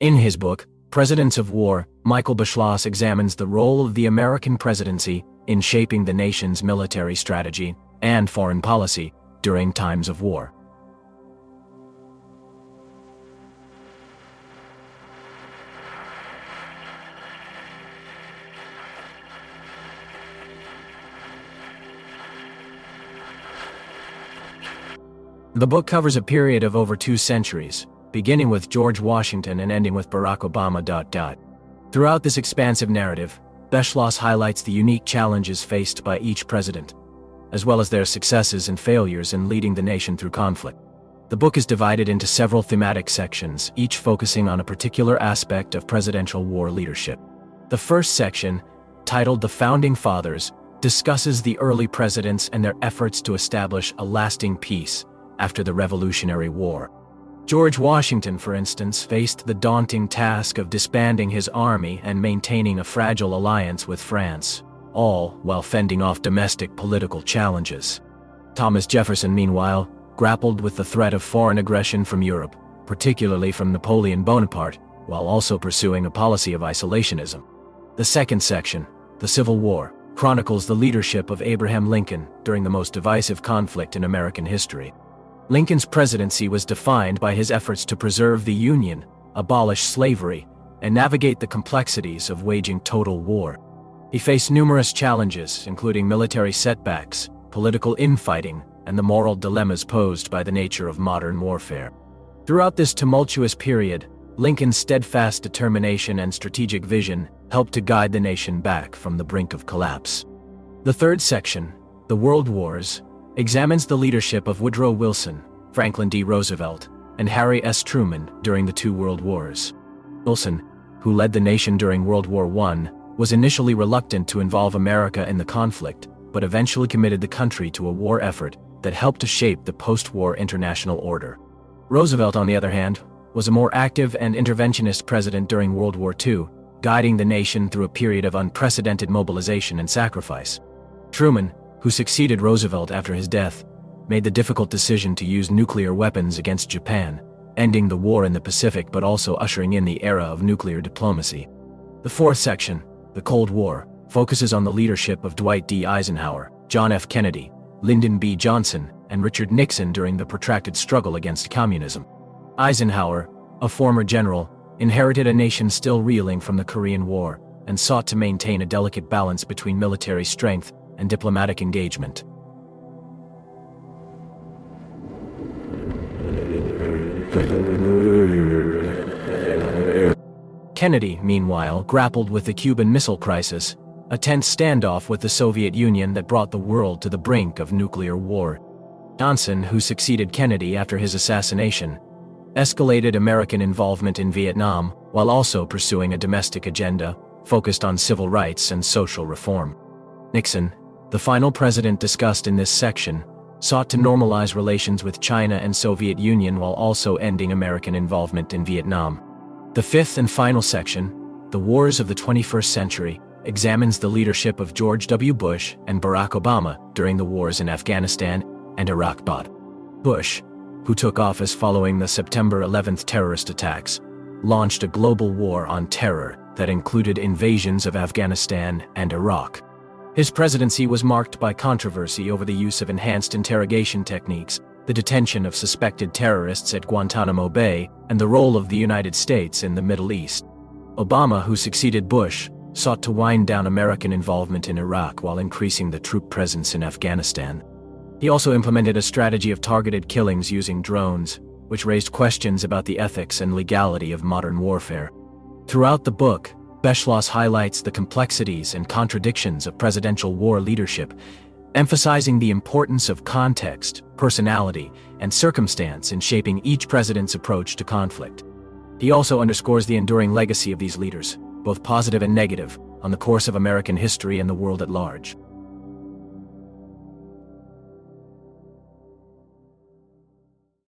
In his book, Presidents of War, Michael Beschloss examines the role of the American presidency in shaping the nation's military strategy and foreign policy during times of war. The book covers a period of over 2 centuries, beginning with George Washington and ending with Barack Obama. Throughout this expansive narrative, Beschloss highlights the unique challenges faced by each president, as well as their successes and failures in leading the nation through conflict. The book is divided into several thematic sections, each focusing on a particular aspect of presidential war leadership. The first section, titled The Founding Fathers, discusses the early presidents and their efforts to establish a lasting peace after the Revolutionary War. George Washington, for instance, faced the daunting task of disbanding his army and maintaining a fragile alliance with France, all while fending off domestic political challenges. Thomas Jefferson, meanwhile, grappled with the threat of foreign aggression from Europe, particularly from Napoleon Bonaparte, while also pursuing a policy of isolationism. The second section, The Civil War, chronicles the leadership of Abraham Lincoln during the most divisive conflict in American history. Lincoln's presidency was defined by his efforts to preserve the Union, abolish slavery, and navigate the complexities of waging total war. He faced numerous challenges, including military setbacks, political infighting, and the moral dilemmas posed by the nature of modern warfare. Throughout this tumultuous period, Lincoln's steadfast determination and strategic vision helped to guide the nation back from the brink of collapse. The third section, The World Wars, examines the leadership of Woodrow Wilson, Franklin D. Roosevelt, and Harry S. Truman during the 2 World Wars. Wilson, who led the nation during World War I, was initially reluctant to involve America in the conflict, but eventually committed the country to a war effort that helped to shape the post-war international order. Roosevelt, on the other hand, was a more active and interventionist president during World War II, guiding the nation through a period of unprecedented mobilization and sacrifice. Truman, who succeeded Roosevelt after his death, made the difficult decision to use nuclear weapons against Japan, ending the war in the Pacific but also ushering in the era of nuclear diplomacy. The fourth section, The Cold War, focuses on the leadership of Dwight D. Eisenhower, John F. Kennedy, Lyndon B. Johnson, and Richard Nixon during the protracted struggle against communism. Eisenhower, a former general, inherited a nation still reeling from the Korean War and sought to maintain a delicate balance between military strength and diplomatic engagement. Kennedy, meanwhile, grappled with the Cuban Missile Crisis, a tense standoff with the Soviet Union that brought the world to the brink of nuclear war. Johnson, who succeeded Kennedy after his assassination, escalated American involvement in Vietnam while also pursuing a domestic agenda focused on civil rights and social reform. Nixon, the final president discussed in this section, sought to normalize relations with China and Soviet Union while also ending American involvement in Vietnam. The fifth and final section, The Wars of the 21st Century, examines the leadership of George W. Bush and Barack Obama during the wars in Afghanistan and Iraq. Bush, who took office following the September 11th terrorist attacks, launched a global war on terror that included invasions of Afghanistan and Iraq. His presidency was marked by controversy over the use of enhanced interrogation techniques, the detention of suspected terrorists at Guantanamo Bay, and the role of the United States in the Middle East. Obama, who succeeded Bush, sought to wind down American involvement in Iraq while increasing the troop presence in Afghanistan. He also implemented a strategy of targeted killings using drones, which raised questions about the ethics and legality of modern warfare. Throughout the book, Beschloss highlights the complexities and contradictions of presidential war leadership, emphasizing the importance of context, personality, and circumstance in shaping each president's approach to conflict. He also underscores the enduring legacy of these leaders, both positive and negative, on the course of American history and the world at large.